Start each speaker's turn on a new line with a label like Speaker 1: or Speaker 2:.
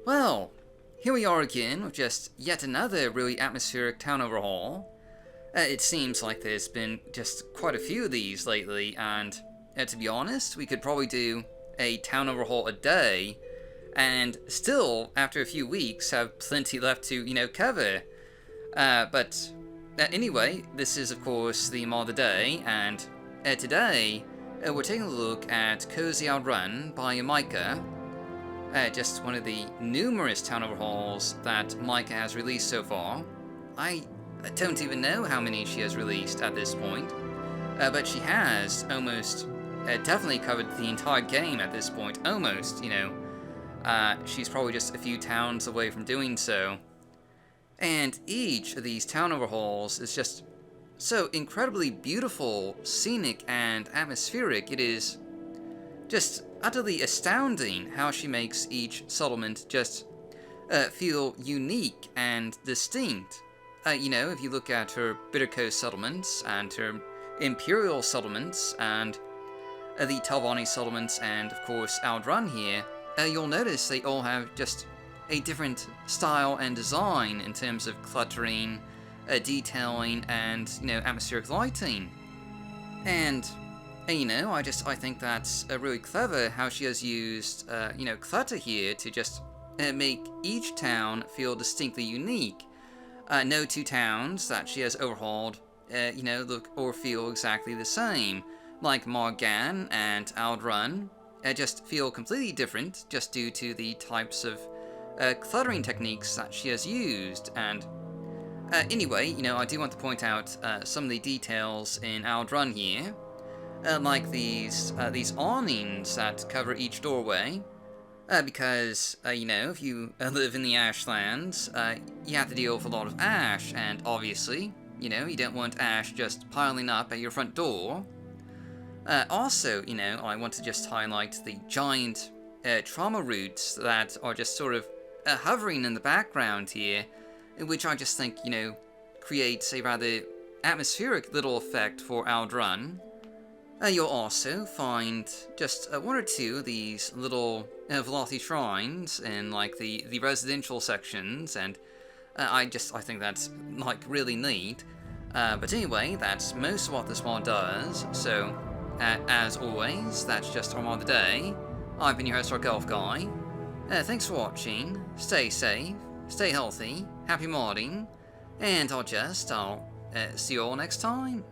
Speaker 1: Well, here we are again with just yet another really atmospheric town overhaul. It seems like there's been just quite a few of these lately, and to be honest, we could probably do a town overhaul a day, and still, after a few weeks, have plenty left to, cover. But anyway, this is of course the Mall of the Day, and today we're taking a look at Cozy Outrun by Micah. Just one of the numerous town overhauls that Micah has released so far. I don't even know how many she has released at this point, but she has almost definitely covered the entire game at this point. Almost, she's probably just a few towns away from doing so. And each of these town overhauls is just so incredibly beautiful, scenic, and atmospheric. It is just utterly astounding how she makes each settlement just feel unique and distinct. If you look at her Bitter Coast settlements and her Imperial settlements and the Telvanni settlements and, of course, Outrun here, you'll notice they all have just a different style and design in terms of cluttering, detailing, and, atmospheric lighting. And I think that's really clever how she has used, clutter here to just make each town feel distinctly unique. No two towns that she has overhauled, look or feel exactly the same. Like Morgan and Outrun, just feel completely different just due to the types of cluttering techniques that she has used. And anyway, I do want to point out some of the details in Outrun here. Like these awnings that cover each doorway, because, if you live in the Ashlands, you have to deal with a lot of ash, and obviously, you don't want ash just piling up at your front door. Also, I want to just highlight the giant trauma roots that are just sort of hovering in the background here, which I just think, creates a rather atmospheric little effect for Outrun. You'll also find just one or two of these little Velothi shrines in like the residential sections, and I think that's like really neat. But anyway, that's most of what this mod does. So, as always, that's just our mod of the day. I've been your host, our Golf Guy. Thanks for watching. Stay safe, stay healthy, happy modding, and I'll see you all next time.